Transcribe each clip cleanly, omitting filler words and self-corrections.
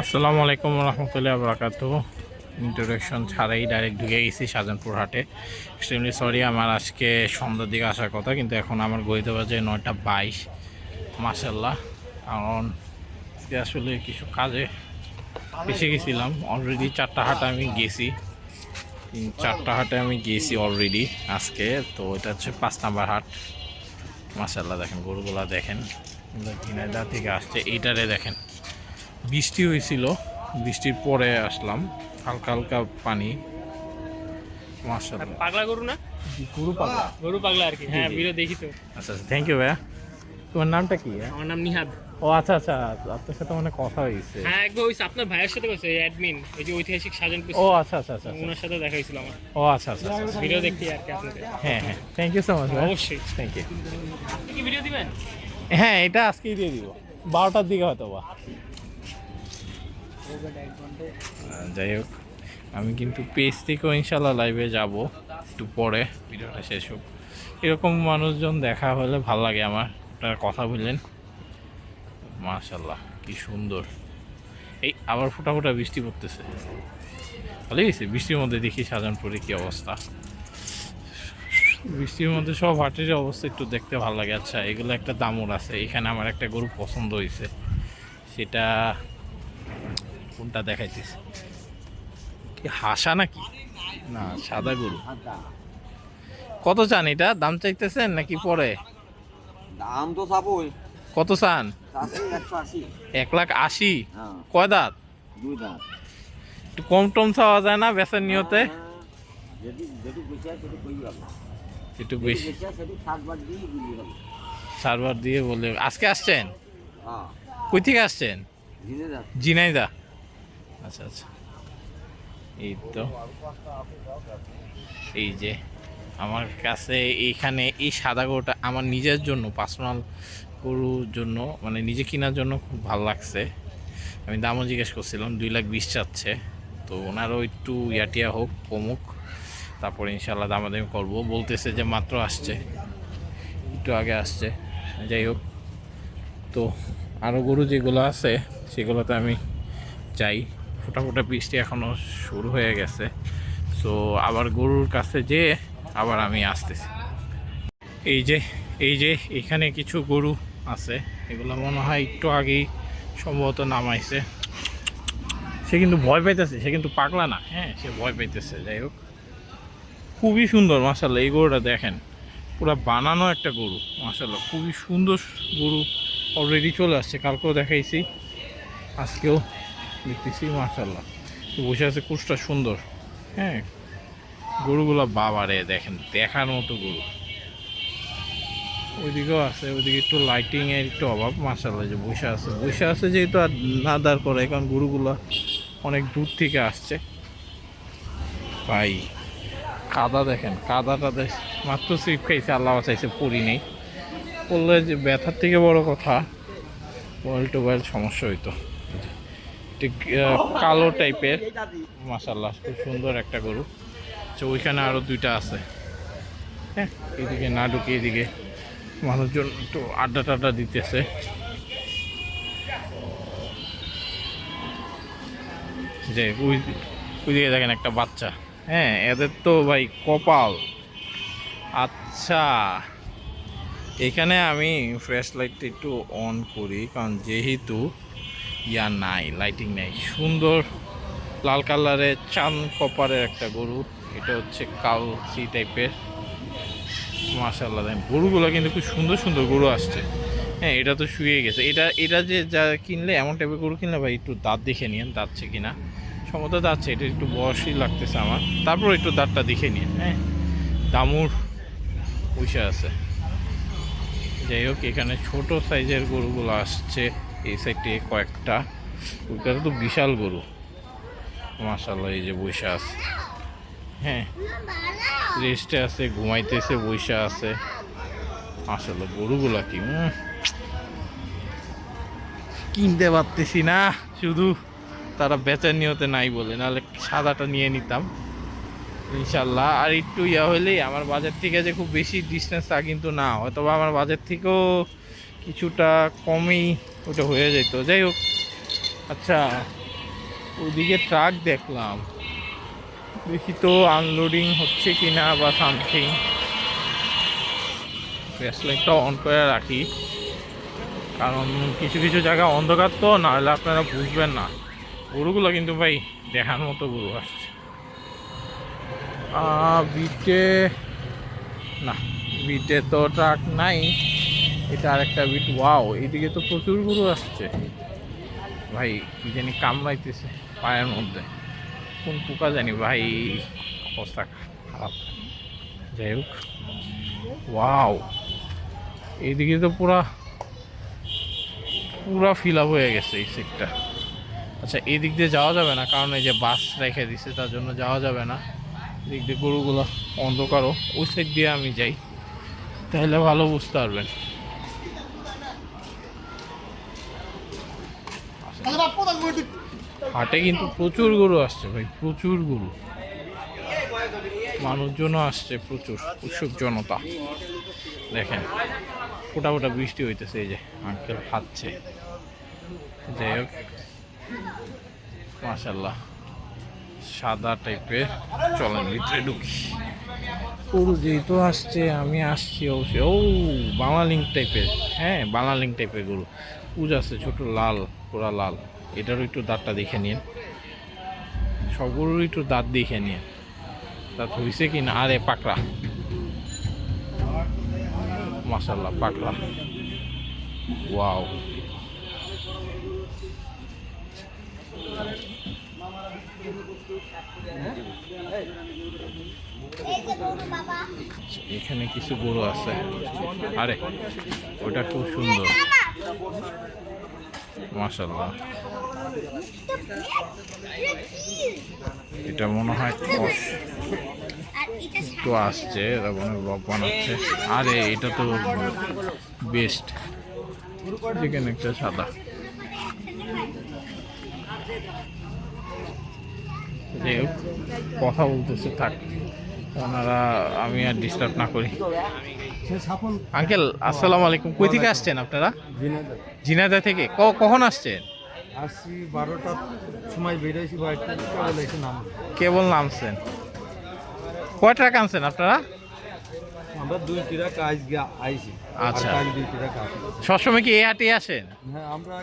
আসসালামু আলাইকুম রহমতুল্লাহ বরকাত। ইন্ট্রোডাকশন ছাড়াই ডাইরেক্ট ঢুকে গেছি শাহজাহানপুর হাটে। এক্সট্রিমলি সরি, আমার আজকে সন্ধ্যার দিকে আসার কথা, কিন্তু এখন আমার ঘড়িতে বাজে 9টা 22। মাশাল্লাহ, কারণ আজকে আসলে কিছু কাজে এসে গেছিলাম। অলরেডি 4টা হাটে আমি গেছি, 4টা হাটে আমি গেছি অলরেডি আজকে। তো এটা হচ্ছে 5 নাম্বার হাট। মাশাল্লাহ দেখেন গরুগুলা, দেখেন ঝিনাইদহ থেকে আসছে। এইটারে দেখেন, বৃষ্টি হয়েছিল, বৃষ্টির পরে আসলাম, হালকা হালকা পানি। মাশাআল্লাহ, পাগলা গরু না? গরু পাগলা, গরু পাগলা আর কি। হ্যাঁ, ভিডিও দেখি তো। আচ্ছা আচ্ছা, থ্যাংক ইউ ভাইয়া। তোমার নামটা কি? আমার নাম নিহাদ। ও আচ্ছা আচ্ছা, আপনার সাথে মানে কথা হয়েছে। হ্যাঁ, একবার হইছে আপনার ভাইয়ের সাথে হইছে, অ্যাডমিন ওই যে ঐতিহাসিক শাহজাহানপুর। ও আচ্ছা আচ্ছা আচ্ছা আচ্ছা। ওনার সাথে দেখা হয়েছিল আমার। ও আচ্ছা আচ্ছা আচ্ছা। ভিডিও দেখি আর কি আপনাদের। হ্যাঁ হ্যাঁ, থ্যাংক ইউ সো মাচ ভাই। অবশ্যই। Thank you. আপনি কি ভিডিও দিবেন? হ্যাঁ, এটা আজকেই দিয়ে দিব, 12টার দিকে হয়তো বা। যাই হোক, আমি কিন্তু পেজ থেকেও ইনশাল্লাহ লাইভে যাব একটু পরে, ভিডিওটা শেষ হোক। এরকম মানুষজন দেখা হলে ভালো লাগে আমার। আপনারা কথা বললেন, মাশাল্লাহ কি সুন্দর। এই আবার ফোটা ফোটা বৃষ্টি পড়তেছে, ভালো গেছে। বৃষ্টির মধ্যে দেখি শাহজাহানপুরে কি অবস্থা। বৃষ্টির মধ্যে সব হাটের অবস্থা একটু দেখতে ভালো লাগে। আচ্ছা, এগুলো একটা দামুর আছে। এখানে আমার একটা গরু পছন্দ হয়েছে, সেটা কোনটা দেখাইতেছে, কি হাসা নাকি না সাদা গরু? কত চান এটা? দাম চাইতেছেন নাকি পরে? দাম তো চাবই। কত চান? 180। 1,80,000? হ্যাঁ, কয় দাঁত? 2 দাম। একটু কম টম চাওয়া যায় না বেচার নিয়তে? যদি যেটু বেশি হয় সেটু কই যাবে, একটু যেটু বেশি বেশি হয় সেটু 60 বার দিয়ে বিক্রি হবে। সার্ভার দিয়ে বলে। আজকে আসছেন? হ্যাঁ, কই থেকে আসছেন? জিনে যাচ্ছে। ঝিনাইদা? আচ্ছা আচ্ছা। এই তো, এই যে আমার কাছে এইখানে এই সাদা গরুটা আমার নিজের জন্য, পার্সোনাল গরুর জন্য, মানে নিজে কেনার জন্য খুব ভালো লাগছে। আমি দামও জিজ্ঞেস করছিলাম, 2,20,000 চাচ্ছে। তো ওনারও একটু ইয়াটিয়া হোক, কমুক, তারপরে ইনশাল্লাহ দামাদামি করবো। বলতেছে যে মাত্র আসছে, একটু আগে আসছে। যাই হোক, তো আরও গরু যেগুলো আছে সেগুলোতে আমি যাই। ফোটা ফোটা বৃষ্টি এখনও শুরু হয়ে গেছে। সো আবার গরুর কাছে যেয়ে আবার আমি আসতেছি। এই যে, এই যে এখানে কিছু গরু আছে, এগুলো মনে হয় একটু আগেই সম্ভবত নামাইছে। সে কিন্তু ভয় পাইতেছে, সে কিন্তু পাগলা না। হ্যাঁ, সে ভয় পাইতেছে। যাই হোক, খুবই সুন্দর মাশাআল্লাহ। এই গরুটা দেখেন, পুরো বানানো একটা গরু মাশাআল্লাহ, খুবই সুন্দর গরু। অলরেডি চলে আসছে, কালকেও দেখাইছি, আজকেও দেখতেছি মাশাআল্লাহ। বসে আছে, কুচটা সুন্দর। হ্যাঁ, গরুগুলো বাবারে দেখেন, দেখার মতো গরু। ওইদিকেও আছে, ওইদিকে একটু লাইটিংয়ের একটু অভাব। মাশাআল্লাহ, যে বসে আছে, বসে আছে যেহেতু আর না দাঁড় করে, কারণ গরুগুলো অনেক দূর থেকে আসছে। ভাই কাদা দেখেন, কাদাটা মাত্র স্লিপ খাইছে, আল্লাহ চাইছে পড়ি নেই। পড়লে যে ব্যথার থেকে বড় কথা, মোবাইল টোবাইল সমস্যা হইতো। কালো টাইপের, মাশাআল্লাহ খুব সুন্দর একটা গরু। তো ওইখানে আরও 2টা আছে। হ্যাঁ, এদিকে না ঢুকে এদিকে মানুষজন একটু আড্ডা টাড্ডা দিতেছে। যে ওইদিকে দেখেন একটা বাচ্চা। হ্যাঁ, এদের তো ভাই কপাল। আচ্ছা, এখানে আমি ফ্ল্যাশ লাইটটা একটু অন করি, কারণ যেহেতু নাই, লাইটিং নাই। সুন্দর লাল কালারের চান কপারের একটা গরু। এটা হচ্ছে কালচি টাইপের। মাশাআল্লাহ, দেখেন গরুগুলো কিন্তু খুব সুন্দর সুন্দর গরু আসছে। হ্যাঁ, এটা তো শুয়ে গেছে। এটা যে যা কিনলে, এমন টাইপের গরু কিনলে ভাই একটু দাঁত দেখে নিন, দাঁতছে কিনা। সম্ভবত দাঁতছে, এটা একটু বয়সই লাগতেছে আমার। তারপর একটু দাঁতটা দেখে নিন। হ্যাঁ, দামুর পয়সা আছে। যাই হোক, এখানে ছোট সাইজের গরুগুলো আসছে এই সাইডে কয়েকটা। ওইখানে তো বিশাল গরু মাশাআল্লাহ। এই যে বৈশা আছে, হ্যাঁ রেস্টে আছে, ঘুমাইতেছে, বৈশা আছে মাশাআল্লাহ। গরুগুলা কি কিনতে পারতেছি না, শুধু তারা বেচার নিয়তে নাই বলে, নাহলে সাদাটা নিয়ে নিতাম ইনশাল্লাহ। আর একটু ইয়া হইলেই আমার বাজার থেকে যে খুব বেশি ডিস্টেন্স তা কিন্তু না, হয়তো আমার বাজার থেকেও কিছুটা কমই ওটা হয়ে যেত। যাই হোক, আচ্ছা ওদিকে ট্রাক দেখলাম, দেখি তো আনলোডিং হচ্ছে কিনা বা সামথিং। গ্যাস লাইটটা অন করে রাখি, কারণ কিছু কিছু জায়গা অন্ধকার তো, না হলে আপনারা বুঝবেন না। গরুগুলো কিন্তু ভাই দেখার মতো গরু আসছে। বিটে না, বিটে তো ট্রাক নাই, এটা আরেকটা বিট। ওয়াও, এইদিকে তো প্রচুর গরু আসছে ভাই। কি জানি কামড়াইতেছে পায়ের মধ্যে, কোন পোকা জানি ভাই, অবস্থা খারাপ। যাই হোক, ওয়াও, এইদিকে তো পুরা ফিল আপ হয়ে গেছে এই সিটটা। আচ্ছা, এই দিক দিয়ে যাওয়া যাবে না, কারণ এই যে বাস রেখে দিছে, তার জন্য যাওয়া যাবে না। এদিক দিয়ে গরুগুলো অন্ধকারও, ওই সাইড দিয়ে আমি যাই, তাহলে ভালো বুঝতে পারবেন। হাটে কিন্তু প্রচুর গরু আসছে ভাই, প্রচুর গরু, মানুষজনও আসছে প্রচুর, উৎসুক জনতা। দেখেন ফোটা ফোটা বৃষ্টি হইতেছে, এই যে আঙ্কেল খাচ্ছে। যাই হোক, মাশাল্লাহ, সাদা টাইপের। চলেন ভিতরে ঢুকি। গরু যেহেতু আসছে, আমি আসছি অবশ্যই। ও, বাংলালিঙ্ক টাইপের, হ্যাঁ বাংলালিঙ্ক টাইপের গরু। পুজ আছে ছোট, লাল, পুরা লাল। এটারও একটু দাঁতটা দেখে নিন, সব গরুর একটু দাঁত দেখে নিন, দাঁত হয়েছে কি না। আরে পাকড়া, মাশাল্লাহ পাকড়া। ওয়াও, এখানে কিছু গরু আছে। আরে ওটা খুব সুন্দর, মাশাল্লাহ। এটা মনে হয় তো আসছে, এরা মনে হয় ব্লগ বানাচ্ছে। আরে এটা তো বেস্ট, যেখানে একটা সাদা। যাই হোক, কথা বলতেছে থাক ওনারা, আমি আর ডিস্টার্ব না করি। আঙ্কেল আসসালামু আলাইকুম, কই থেকে আসছেন আপনারা? ঝিনাইদহ থেকে। কখন আসছেন? আসছি 12টার সময় বেরিয়েছি, কেবল নামছেন? কয় ট্রাক আনছেন আপনারা? আমরা 2 ট্রাক আইছি। আচ্ছা, 2 ট্রাক আসি। সবসময় কি এই হাটে আসেন? হ্যাঁ, আমরা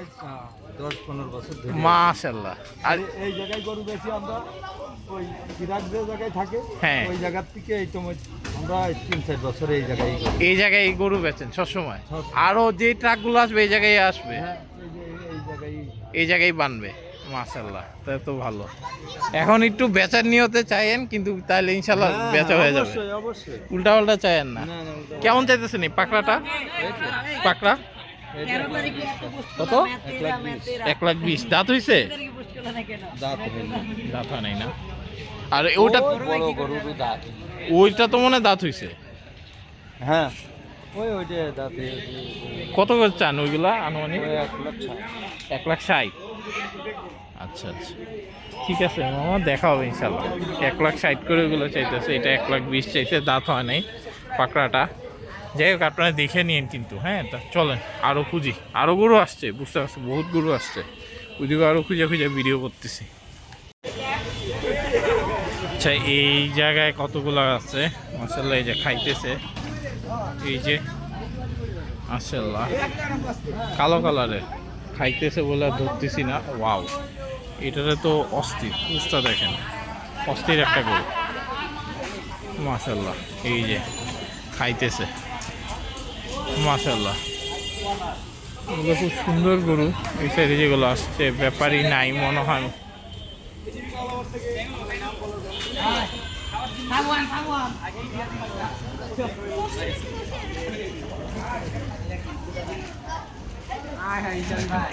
10-15 বছর ধরে মাশাআল্লাহ। আর এই জায়গায় গরু বেশি, আমরা ওই ট্রাক যে জায়গায় থাকে, হ্যাঁ, ওই জায়গার থেকে এই তো আমরা 3-4 বছর এই জায়গায় এই জায়গায় গরু বেচেন সবসময়? আরো যে ট্রাকগুলো আসবে এই জায়গায় আসবে? হ্যাঁ, এই জায়গায় বানবে। মাশাআল্লাহ, তা তো ভালো। এখন একটু বেচার নিয়তে চাইেন, কিন্তু তাহলে ইনশাআল্লাহ বেচা হয়ে যাবে। অবশ্যই অবশ্যই। উল্টা পাল্টা চাইেন না। কেমন চাইতেছেন এই পাকড়াটা? পাকড়া কত? 1,20,000। দাঁত হইছে? দাঁত হয় নাই না। আর ওটা বড় গরুর দাঁত, ওইটা তো মনে হয় দাঁত হইছে। হ্যাঁ ওইটা দাঁত। কত করে চান ওইগুলা আনুমানিক? 1,60,000। আচ্ছা আচ্ছা, ঠিক আছে মামা, দেখা হবে ইনশাল্লাহ। 1,60,000 করে ওইগুলো চাইতেছে, এটা 1,20,000 চাইছে, দাঁত হয় নাই পাকড়াটা। যাই হোক, আপনারা দেখে নিন কিন্তু। হ্যাঁ, তা চলেন আরও খুঁজি, আরও গরু আসছে, বুঝতে পারছি বহুত গরু আসছে। ওইদিকে আরও খুঁজে খুঁজে ভিডিও করতেছি। আচ্ছা, এই জায়গায় কতগুলো আছে মাশাআল্লাহ, এই যে খাইতেছে, এই যে মাশাআল্লাহ কালো কালারের খাইতেছে বলে ধরতেছি না। ওয়াও, এটাতে তো অস্থির, উস্তা দেখেন, অস্থির একটা গরু মাশাআল্লাহ। এই যে খাইতেছে মাশাআল্লাহ, এগুলো খুব সুন্দর গরু। এই সাইডে যেগুলো আসছে ব্যাপারই নাই মনে হয়।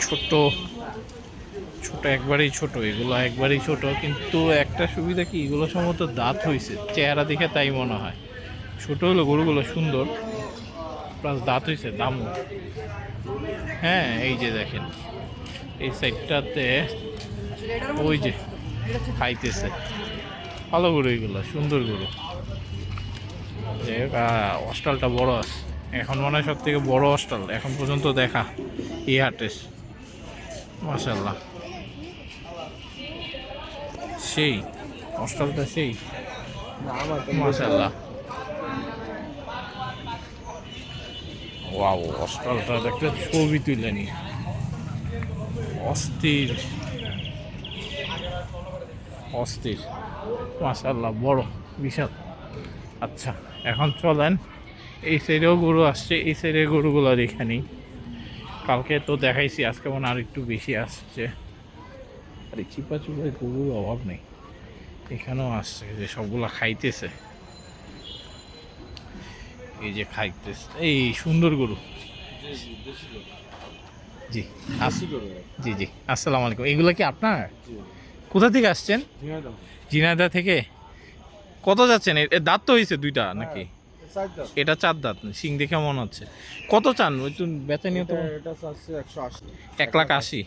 ছোট ছোট, একবারেই ছোট, এগুলো একবারেই ছোট। কিন্তু একটা সুবিধা কি, এগুলো সম্ভবত দাঁত হয়েছে, চেহারা দেখে তাই মনে হয়। ছোট হলো গরুগুলো সুন্দর, প্লাস দাঁত হয়েছে, দামও। হ্যাঁ, এই যে দেখেন এই সাইডটাতে ওই যে খাইতেছে, ভালো গরু, এগুলো সুন্দর গরু। যাই হোক, অস্টালটা বড় আছে, এখন মনে হয় সব থেকে বড় অস্টাল এখন পর্যন্ত দেখা এই হাটে। মাশাআল্লাহ, সেই অস্ট্রালটা সেই মাশাআল্লাহ। ওয়াও, অস্ট্রালটার একটা ছবি তুলে নি, অস্থির অস্থির মাশাআল্লাহ, বড় বিশাল। আচ্ছা, এখন চলেন, এই সাইডেও গরু আসছে, এই সাইডের গরুগুলো দেখে নিই। কালকে তো দেখাইছি, আজকে মনে আর একটু বেশি আসছে। আর এই চিপা চুপায় গরুর অভাব নেই, এখানেও আসছে, যে সবগুলা খাইতেছে, এই যে খাইতেছে। এই সুন্দর গরু, জি জি জি, আসসালামু আলাইকুম। এগুলো কি আপনার? কোথা থেকে আসছেন? ঝিনাইদহ থেকে। কত যাচ্ছেন? এর দাঁত তো হয়েছে দুইটা নাকি? এটা 4 দাঁত, সিং দেখে মনে হচ্ছে। কত চান? ওই তো বেচা নিয়ে তো 1,80,000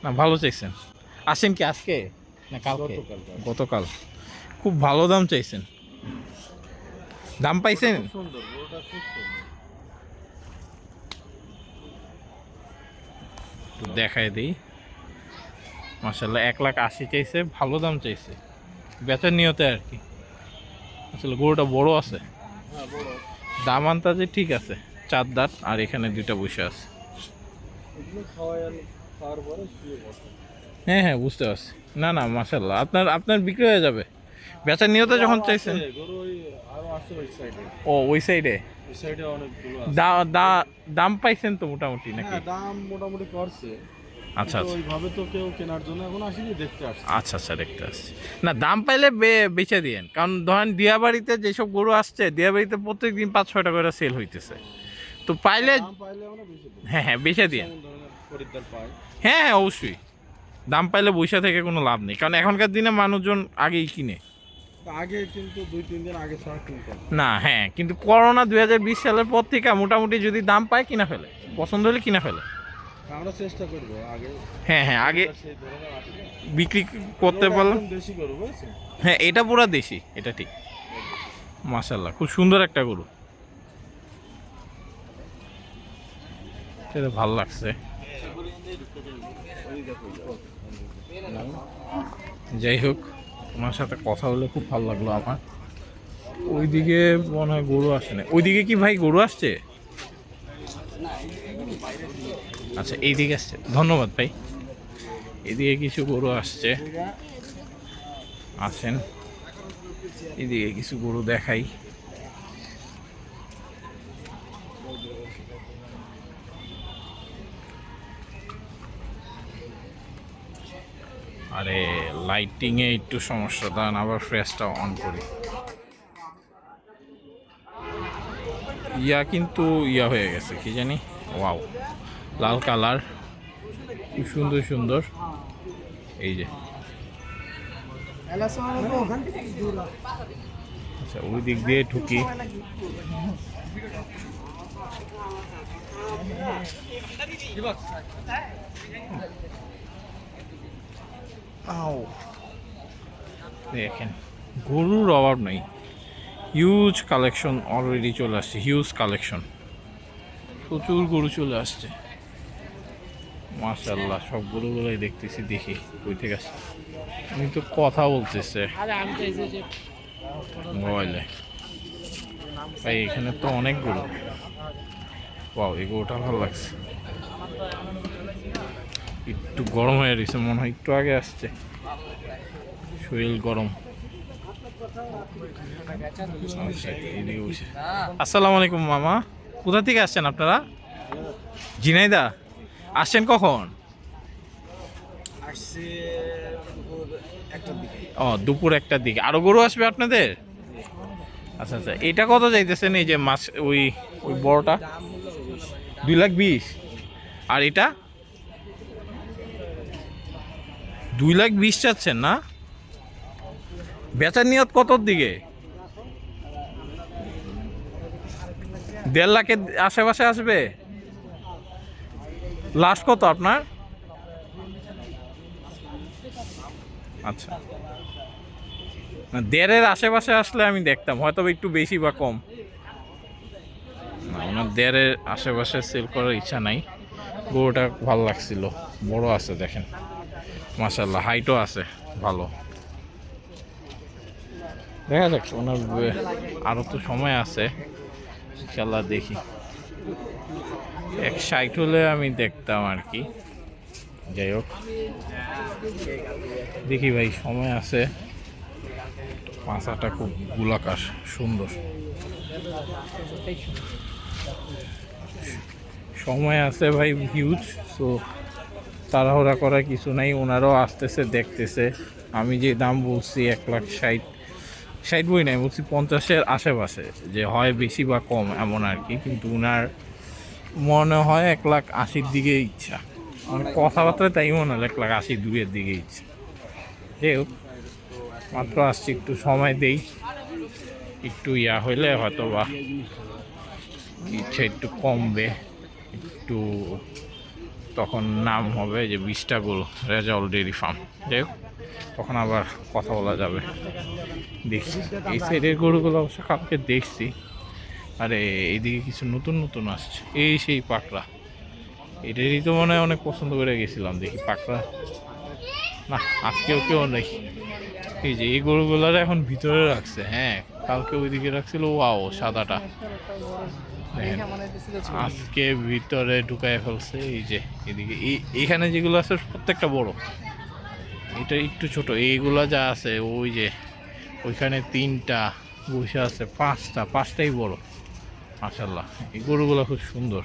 না, ভালো চাইছেন। আসেন কি আজকে না কালকে? গতকাল। খুব ভালো দাম চাইছেন, দাম পাইছেন? দেখায় দিই, মাশাআল্লাহ 1,80,000 চাইছে, ভালো দাম চাইছে, বেচার নিয়তে আর কি। আসলে গরুটা বড় আছে, দাম আন্তাজে ঠিক আছে। 4 দাঁত, আর এখানে 2টা বসে আছে। হ্যাঁ হ্যাঁ, বুঝতে পারছি। না না, মাশাআল্লাহ, আপনার বিক্রি হয়ে যাবে বেচার নিয়তে যখন চাইছেন। ও, ওই সাইডে দাম পাইছেন তো মোটামুটি নাকি? দাম মোটামুটি করছে। আচ্ছা আচ্ছা, ওইভাবে তো কেউ কেনার জন্য এখন আসেনি, দেখতে আসছে। আচ্ছা আচ্ছা, দেখতে আসছি। না, দাম পাইলে বেচে দিয়েন, কারণ ধরেন দিয়াবাড়িতে যেসব গরু আসছে, দিয়াবাড়িতে প্রত্যেক দিন 5-6টা করে সেল হইতেছে, তো পাইলে দাম পাইলে আমরা বেশি দিই। হ্যাঁ হ্যাঁ বেচে দিয়েন। কোন ধরনের খরিদ্দার পায়? হ্যাঁ হ্যাঁ, অবশ্যই। দাম পাইলে বৈশা থেকে কোনো লাভ নেই, কারণ এখনকার দিনে মানুষজন আগেই কিনে। আগে কিন্তু 2-3 দিন আগে ছাড়া কিনতাম না, হ্যাঁ, কিন্তু করোনা 2020 সালের পর থেকে মোটামুটি যদি দাম পায় কিনা ফেলে, পছন্দ হলে কিনা ফেলে। আমরা চেষ্টা করবো আগে। হ্যাঁ হ্যাঁ, আগে সেই ধরনের আসলে বিক্রি করতে লোক পারলাম। একদম দেশি করবো, বুঝছেন? হ্যাঁ, এটা পুরো দেশি, এটা ঠিক। মাশাআল্লাহ, খুব সুন্দর একটা গরু, এটা ভালো লাগছে। যাই হোক, ওনার সাথে কথা বলে খুব ভালো লাগলো আমার। ওইদিকে মনে হয় গরু আসে না। ওইদিকে কি ভাই গরু আসছে? আচ্ছা, এইদিকে আসছে, ধন্যবাদ ভাই। এদিকে কিছু গরু আসছে, আসেন এদিকে কিছু গরু দেখাই। আরে লাইটিং এ একটু সমস্যা, দাঁড়ান আবার ফ্রেশটা অন করি। কিন্তু হয়ে গেছে, কি জানি। ওয়াও, লাল কালার, খুব সুন্দর সুন্দর। এই যে, আচ্ছা, ওই দিক দিয়ে ঢুকি। দেখেন, গরুর অভাব নেই, হিউজ কালেকশন অলরেডি চলে আসছে, হিউজ কালেকশন, প্রচুর গরু চলে আসছে। মাশাআল্লাহ, সব গরুগুলোই দেখতেছি, দেখি কই থেকে আসছে। আমি তো কথা বলতেছে মোবাইলে ভাই, এখানে তো অনেক গরু। ওয়াও, এই গরুটা ভালো লাগছে, একটু গরম হয়ে গেছে মনে হয়, একটু আগে আসছে, শরীর গরম। আসসালামু আলাইকুম মামা, কোথা থেকে আসছেন আপনারা? ঝিনাইদহ। আসছেন কখন? ও, দুপুর 1টার দিকে। আরো গরু আসবে আপনাদের? আচ্ছা আচ্ছা, এটা কত চাইতেছেন? এই যে মাছ, ওই ওই বড়টা 2,20,000, আর এটা 2,20,000 চাচ্ছেন না? বেচার নিয়ত কতর দিকে? 1.5 লাখের আশেপাশে আসবে। লাস্ট কত আপনার? আচ্ছা, না 1.5-এর আশেপাশে আসলে আমি দেখতাম, হয়তো একটু বেশি বা কম। না, ওনার 1.5-এর আশেপাশে সেল করার ইচ্ছা নাই, গরুটা ভালো লাগছিল, বড় আছে দেখেন মাশাআল্লাহ, হাইটও আছে ভালো। দেখা যাক ওনার আরও তো সময় আছে, ইনশাল্লাহ দেখি 160 হলে আমি দেখতাম আর কি। যাই হোক দেখি ভাই, সময় আছে। মাথাটা খুব গোলাকার সুন্দর, সময় আছে ভাই হিউজ। সো তাড়াহুড়া করার কিছু নাই, ওনারাও আসতেছে দেখতেছে। আমি যে দাম বলছি 1,60,60 বই নাই, বলছি 50-এর আশেপাশে, যে হয় বেশি বা কম এমন আর কি। কিন্তু ওনার মনে হয় 1,80,000 দিকে ইচ্ছা, মানে কথাবার্তায় তাই মনে হয় 1,80,000 দিকে ইচ্ছা। যাই হোক মাত্র আসছি, একটু সময় দেই, একটু ইয়া হইলে হয়তো বা ইচ্ছা একটু কমবে, একটু তখন নাম হবে যে 20টা গরু রেজাউল ডেয়ারি ফার্ম। যাই হোক তখন আবার কথা বলা যাবে। দেখছি এই সাইডের গরুগুলো অবশ্য কালকে দেখছি। আরে এইদিকে কিছু নতুন নতুন আসছে, এই সেই পাকড়া, এটারই তো মনে হয় অনেক পছন্দ করে গেছিলাম। দেখি পাকড়া না, আজকেও কেউ নেই। এই যে এই গরুগুলার এখন ভিতরে রাখছে, হ্যাঁ কালকে ওইদিকে রাখছিল। ওয়াও সাদাটা দেখেন, আজকে ভিতরে ঢুকায় ফেলছে। এই যে এদিকে এইখানে যেগুলো আছে প্রত্যেকটা বড়, এটা একটু ছোট। এইগুলা যা আছে ওই যে ওইখানে 3টা বসে আছে, 5টাই বড় মাশাআল্লাহ। এই গরুগুলো খুব সুন্দর,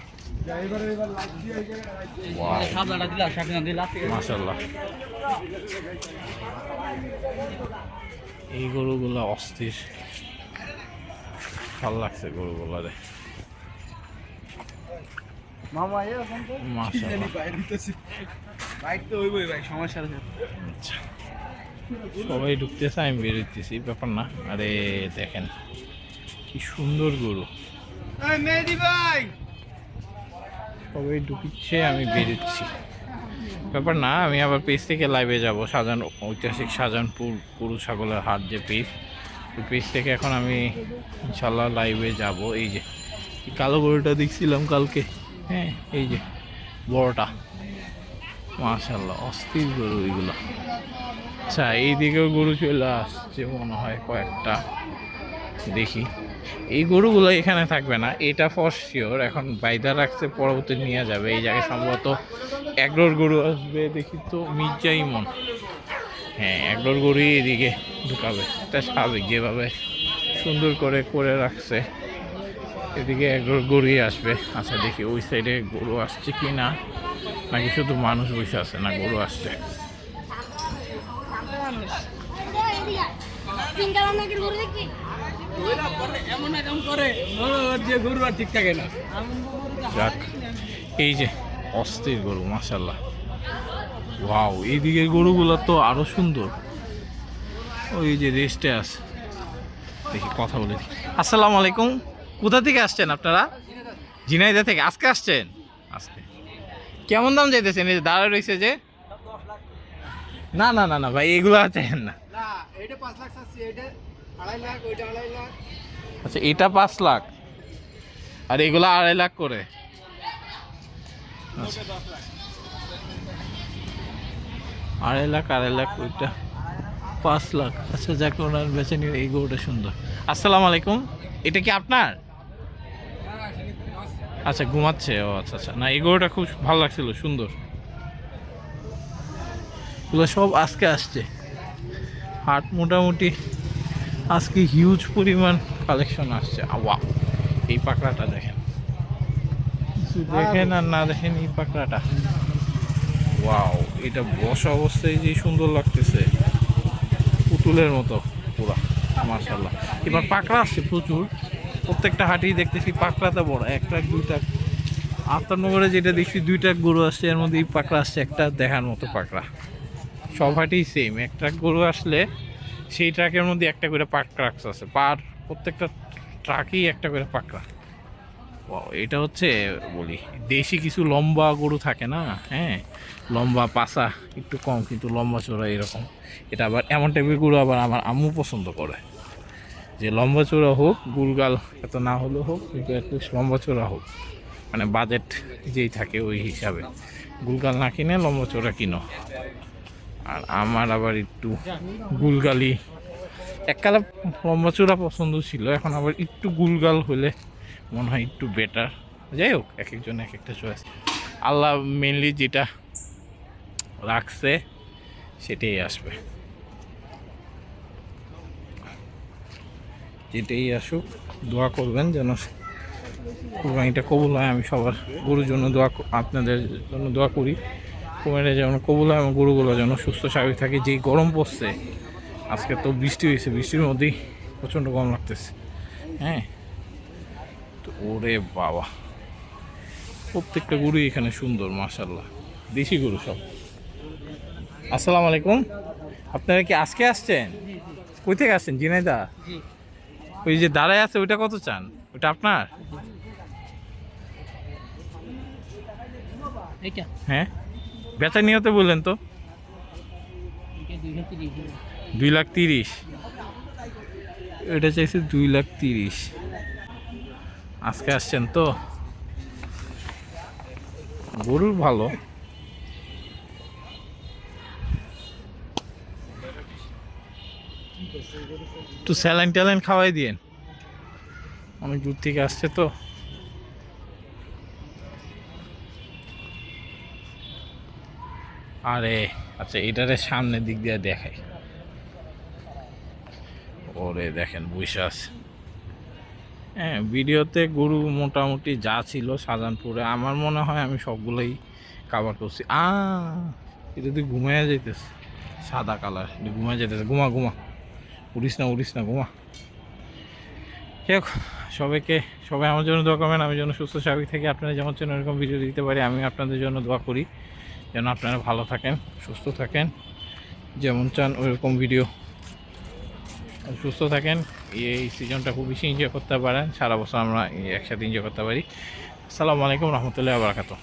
মাশাআল্লাহ। এই গরুগুলা অস্থির, ভালো লাগছে গরুগুলারে মাশাআল্লাহ। আচ্ছা সবাই ঢুকতেছে, আমি বেরোতেছি, ব্যাপার না। আরে দেখেন কি সুন্দর গরু, সবাই ঢুকিচ্ছে, আমি বেরোচ্ছি, ব্যাপার না। আমি আবার পেজ থেকে লাইভে যাব, ঐতিহাসিক শাহজাহানপুর গরু ছাগলের হাট যে পেজ, ওই পেজ থেকে এখন আমি ইনশাল্লাহ লাইভে যাব। এই যে কালো গরুটা দেখছিলাম কালকে, হ্যাঁ এই যে বড়টা মাশাআল্লাহ, অস্থির গরু এইগুলো। আচ্ছা এইদিকেও গরু চলে আসছে মনে হয় কয়েকটা, দেখি। এই গরুগুলো এখানে থাকবে না, এটা ফর শিওর। এখন বাইদা রাখছে, পরবর্তী নিয়ে যাবে। এই জায়গায় সম্ভবত এগরোর গরু আসবে, দেখি তো মির্জা ইমন, হ্যাঁ এগরোর গরুই এদিকে ঢুকাবে। এটা স্বাভাবিক, যেভাবে সুন্দর করে করে রাখছে এদিকে এগরোর গরুই আসবে। আচ্ছা দেখি ওই সাইডে গরু আসছে কি না, নাকি শুধু মানুষ বসে আছে, না গরু আসছে। যাক এই যে অস্থির গরু মাশাআল্লাহ, ওয়াও। এইদিকের গরুগুলো তো আরো সুন্দর, ওই যে রেস্টে আছে। দেখি কথা বলে দিই। আসসালামু আলাইকুম, কোথা থেকে আসছেন আপনারা? ঝিনাইদহ থেকে আজকে আসছেন? আজকে কেমন দাম চাইতেছেন? এই যে দাঁড়া রয়েছে যে, না না না না ভাই এগুলো চাইছেন না। আচ্ছা এটা 5 লাখ আর এগুলো 2.5 লাখ করে। আচ্ছা 2.5 লাখ ওইটা 5 লাখ। আচ্ছা যাকে ওনার বেছে নিয়ে এই গরুটা সুন্দর। আসসালামু আলাইকুম, এটা কি আপনার? আচ্ছা ঘুমাচ্ছে, ও আচ্ছা আচ্ছা। না এই গরুটা খুব ভালো লাগছিল, সুন্দর। এগুলো সব আজকে আসছে হাট, মোটামুটি আজকে হিউজ পরিমাণ কালেকশন আসছে। ওয়াও এই পাকড়াটা দেখেন, কিছু দেখেন আর না দেখেন এই পাকড়াটা, ওয়াও। এটা বসা অবস্থায় যে সুন্দর লাগতেছে, পুতুলের মতো পুরা মাশাআল্লাহ। এবার পাকড়া আসছে প্রচুর, প্রত্যেকটা হাটেই দেখতেছি পাকড়াটা বড়। 1 ট্রাক 2 ট্রাক, আফতারনগরে যেটা দেখছি 2 ট্রাক গরু আসছে, এর মধ্যে এই পাকড়া আসছে একটা দেখার মতো পাকড়া। সব হাটেই সেম, 1 ট্রাক গরু আসলে সেই ট্রাকের মধ্যে একটা করে পাকড়া আছে, প্রত্যেকটা ট্রাকেই একটা করে পাকড়া। এটা হচ্ছে বলি দেশি কিছু লম্বা গরু থাকে না, হ্যাঁ লম্বা পাছা একটু কম কিন্তু লম্বা চোরা এরকম। এটা আবার এমন টাইপের গরু আবার আমার আম্মু পছন্দ করে, যে লম্বা চোরা হোক, গুলগাল এত না হলেও হোক, কিন্তু একটু লম্বা চোরা হোক। মানে বাজেট যেই থাকে ওই হিসাবে গুলগাল না কিনে লম্বা চওড়া কিনো। আর আমার আবার একটু গুলগালি এককালে লম্বা চওড়া পছন্দ ছিল, এখন আবার একটু গুলগাল হলে মনে হয় একটু বেটার। যাই হোক, এক একজন এক একটা চয়েস। আল্লাহ মেনলি যেটা রাখছে সেটাই আসবে, যেটাই আসুক দোয়া করবেন যেন কোরবানিটা কবুল হয়। আমি সবার গরুর জন্য আপনাদের জন্য দোয়া করি, কোরবানিটা যেন কবুল হয় এবং গরুগুলো যেন সুস্থ স্বাভাবিক থাকে। যেই গরম পড়ছে, আজকে তো বৃষ্টি হয়েছে, বৃষ্টির মধ্যেই প্রচণ্ড গরম লাগতেছে। হ্যাঁ, তো ওরে বাবা, প্রত্যেকটা গরুই এখানে সুন্দর মাশাআল্লাহ, দেশি গরু সব। আসসালামু আলাইকুম, আপনারা কি আজকে আসছেন? কই থেকে আসছেন? ঝিনাইদহ? ওই যে দাঁড়ায় আছে ওইটা কত চান? ওইটা আপনার? এইটা হ্যাঁ, বেচা নিয়তে বললেন তো। 2,30,000। এটা চাইছে 2,30,000। আজকে আসছেন তো, গরু ভালো। একটু স্যালাইন ট্যালাইন খাওয়াই দিয়েন, অনেক দূর থেকে আসছে তো। আরে আচ্ছা, এটারে সামনের দিক দিয়ে দেখাই। ওরে দেখেন বসে আছে। হ্যাঁ, ভিডিওতে গরু মোটামুটি যা ছিল শাহজাহানপুরে, আমার মনে হয় আমি সবগুলোই কাভার করছি। এটা তুই ঘুমাইয়া যাইতেছে, সাদা কালার, ঘুমাই যেতেছে। ঘুমা ঘুমা, উড়িস না ঘুমা। সবাই আমার জন্য দোয়া করবেন, আমি যেন সুস্থ স্বাভাবিক থাকি, আপনারা যেমন জন্য এরকম ভিডিও দিতে পারি। আমি আপনাদের জন্য দোয়া করি যেন আপনারা ভালো থাকেন, সুস্থ থাকেন, যেমন চান ওইরকম ভিডিও। সুস্থ থাকেন, এই সিজনটা খুব বেশি এনজয় করতে পারেন, সারা বছর আমরা একসাথে এনজয় করতে পারি। আসসালামু আলাইকুম রহমতুল্লাহি ওয়া বারাকাতুহু।